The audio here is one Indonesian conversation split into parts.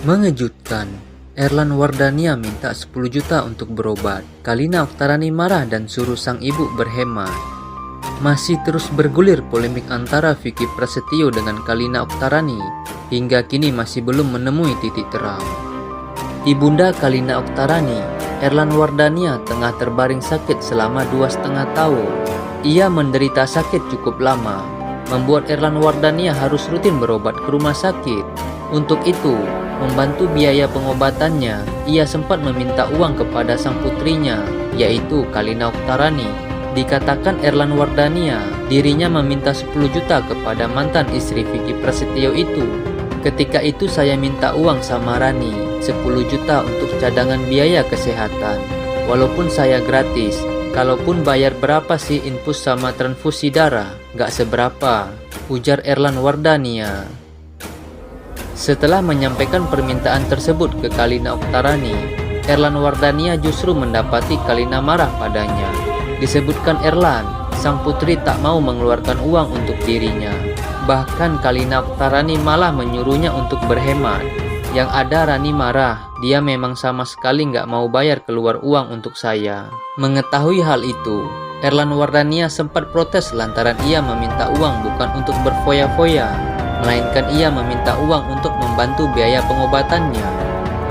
Mengejutkan, Erlan Wardania minta 10 juta untuk berobat. Kalina Oktarani marah dan suruh sang ibu berhemat. Masih terus bergulir polemik antara Vicky Prasetyo dengan Kalina Oktarani. Hingga kini masih belum menemui titik terang. Ibunda Kalina Oktarani, Erlan Wardania, tengah terbaring sakit selama 2,5 tahun. Ia menderita sakit cukup lama, membuat Erlan Wardania harus rutin berobat ke rumah sakit. Untuk itu, membantu biaya pengobatannya, ia sempat meminta uang kepada sang putrinya, yaitu Kalina Oktarani. Dikatakan Erlan Wardania, dirinya meminta 10 juta kepada mantan istri Vicky Prasetyo itu. Ketika itu saya minta uang sama Rani, 10 juta untuk cadangan biaya kesehatan. Walaupun saya gratis, kalaupun bayar berapa sih infus sama transfusi darah, gak seberapa, ujar Erlan Wardania. Setelah menyampaikan permintaan tersebut ke Kalina Oktarani, Erlan Wardania justru mendapati Kalina marah padanya. Disebutkan Erlan, sang putri tak mau mengeluarkan uang untuk dirinya. Bahkan Kalina Oktarani malah menyuruhnya untuk berhemat. Yang ada Rani marah, dia memang sama sekali nggak mau bayar keluar uang untuk saya. Mengetahui hal itu, Erlan Wardania sempat protes lantaran ia meminta uang bukan untuk berfoya-foya, melainkan ia meminta uang untuk membantu biaya pengobatannya.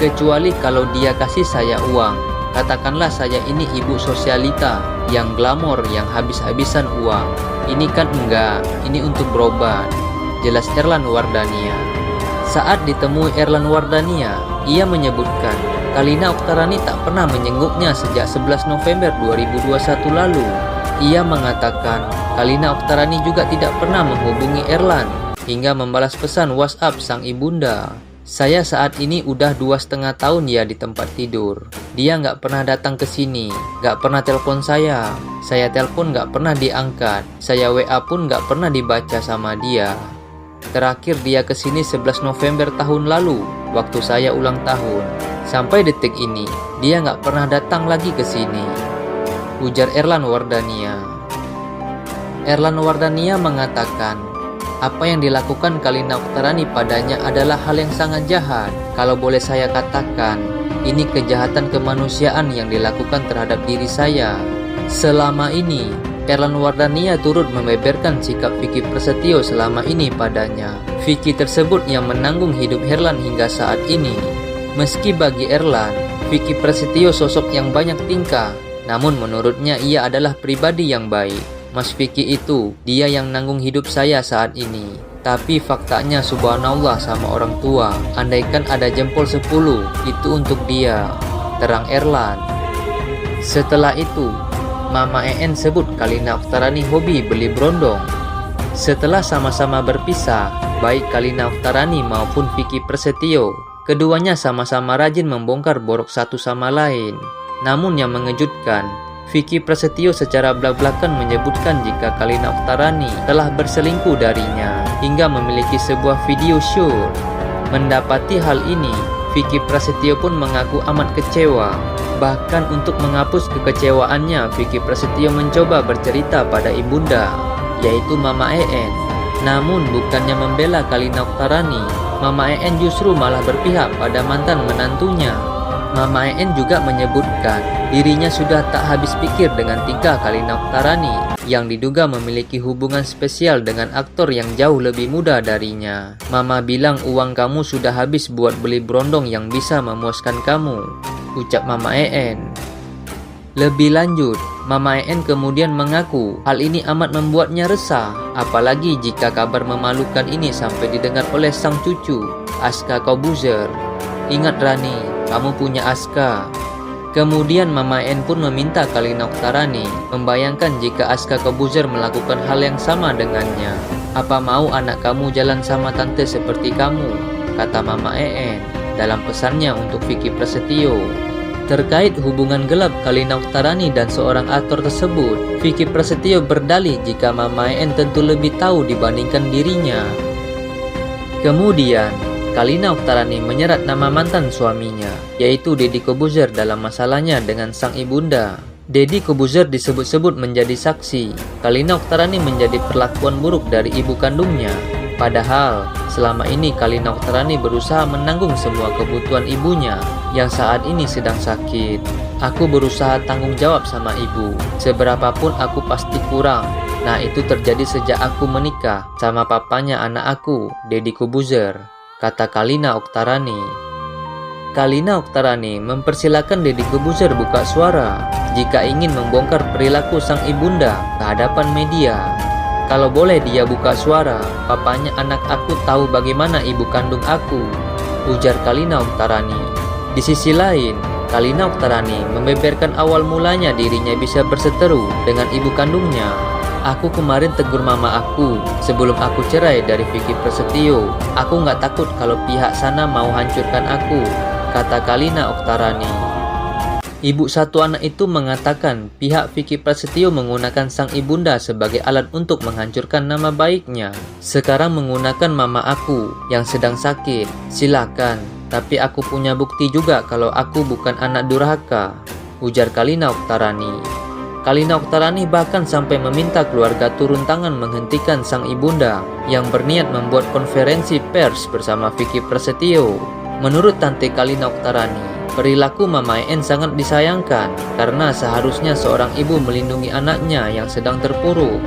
Kecuali kalau dia kasih saya uang, katakanlah saya ini ibu sosialita yang glamor, yang habis-habisan uang. Ini kan enggak, ini untuk berobat, jelas Erlan Wardania. Saat ditemui Erlan Wardania, ia menyebutkan Kalina Oktarani tak pernah menyengguknya sejak 11 November 2021 lalu. Ia mengatakan Kalina Oktarani juga tidak pernah menghubungi Erlan hingga membalas pesan WhatsApp sang ibunda. Saya saat ini udah 2,5 tahun ya di tempat tidur. Dia nggak pernah datang ke sini, nggak pernah telepon saya. Saya telepon nggak pernah diangkat. Saya WA pun nggak pernah dibaca sama dia. Terakhir dia ke sini 11 November tahun lalu, waktu saya ulang tahun. Sampai detik ini, dia nggak pernah datang lagi ke sini, ujar Erlan Wardania. Erlan Wardania mengatakan, apa yang dilakukan Kalina Oktarani padanya adalah hal yang sangat jahat. Kalau boleh saya katakan, ini kejahatan kemanusiaan yang dilakukan terhadap diri saya. Selama ini, Erlan Wardania turut membeberkan sikap Vicky Prasetyo selama ini padanya. Vicky tersebut yang menanggung hidup Erlan hingga saat ini. Meski bagi Erlan, Vicky Prasetyo sosok yang banyak tingkah, namun menurutnya ia adalah pribadi yang baik. Mas Vicky itu, dia yang nanggung hidup saya saat ini. Tapi faktanya subhanallah sama orang tua, andaikan ada jempol 10, itu untuk dia, terang Erlan. Setelah itu, Mama EN sebut Kalina Oktarani hobi beli berondong. Setelah sama-sama berpisah, baik Kalina Oktarani maupun Vicky Prasetyo, keduanya sama-sama rajin membongkar borok satu sama lain. Namun yang mengejutkan, Vicky Prasetyo secara belak-belakan menyebutkan jika Kalina Oktarani telah berselingkuh darinya hingga memiliki sebuah video shoot. Mendapati hal ini, Vicky Prasetyo pun mengaku amat kecewa. Bahkan untuk menghapus kekecewaannya, Vicky Prasetyo mencoba bercerita pada ibunda, yaitu Mama EN. Namun bukannya membela Kalina Oktarani, Mama EN justru malah berpihak pada mantan menantunya. Mama EN juga menyebutkan dirinya sudah tak habis pikir dengan tingkah Kalina Oktarani yang diduga memiliki hubungan spesial dengan aktor yang jauh lebih muda darinya. Mama bilang uang kamu sudah habis buat beli berondong yang bisa memuaskan kamu, ucap Mama EN. Lebih lanjut, Mama EN kemudian mengaku hal ini amat membuatnya resah, apalagi jika kabar memalukan ini sampai didengar oleh sang cucu, Aska Kobuzer. Ingat Rani, kamu punya Aska. Kemudian Mama EN pun meminta Kalina Oktarani membayangkan jika Aska Kobuzer melakukan hal yang sama dengannya. Apa mau anak kamu jalan sama tante seperti kamu, kata Mama EN dalam pesannya untuk Vicky Prasetyo. Terkait hubungan gelap Kalina Oktarani dan seorang aktor tersebut, Vicky Prasetyo berdalih jika Mama EN tentu lebih tahu dibandingkan dirinya. Kemudian, Kalina Oktarani menyerat nama mantan suaminya, yaitu Deddy Kobuzer dalam masalahnya dengan sang ibunda. Deddy Kobuzer disebut-sebut menjadi saksi. Kalina Oktarani menjadi perlakuan buruk dari ibu kandungnya. Padahal, Selama ini Kalina Oktarani berusaha menanggung semua kebutuhan ibunya yang saat ini sedang sakit. Aku berusaha tanggung jawab sama ibu. Seberapapun aku pasti kurang. Nah, itu terjadi sejak aku menikah sama papanya anak aku, Deddy Corbuzier, kata Kalina Oktarani. Kalina Oktarani mempersilahkan Deddy Corbuzier buka suara jika ingin membongkar perilaku sang ibunda ke hadapan media. Kalau boleh dia buka suara, papanya anak aku tahu bagaimana ibu kandung aku, ujar Kalina Oktarani. Di sisi lain, Kalina Oktarani membeberkan awal mulanya dirinya bisa berseteru dengan ibu kandungnya. Aku kemarin tegur mama aku sebelum aku cerai dari Vicky Prasetyo. Aku nggak takut kalau pihak sana mau hancurkan aku, kata Kalina Oktarani. Ibu satu anak itu mengatakan pihak Vicky Prasetyo menggunakan sang ibunda sebagai alat untuk menghancurkan nama baiknya. Sekarang menggunakan mama aku yang sedang sakit. Silakan, tapi aku punya bukti juga kalau aku bukan anak durhaka, ujar Kalina Oktarani. Kalina Oktarani bahkan sampai meminta keluarga turun tangan menghentikan sang ibunda yang berniat membuat konferensi pers bersama Vicky Prasetyo. Menurut Tante Kalina Oktarani, perilaku Mama En sangat disayangkan karena seharusnya seorang ibu melindungi anaknya yang sedang terpuruk.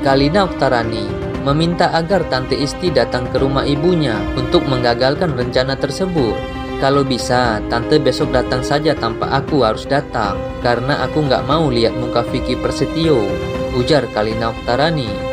Kalina Oktarani meminta agar Tante Isti datang ke rumah ibunya untuk menggagalkan rencana tersebut. Kalau bisa, Tante besok datang saja tanpa aku harus datang, karena aku nggak mau lihat muka Vicky Prasetyo, ujar Kalina Oktarani.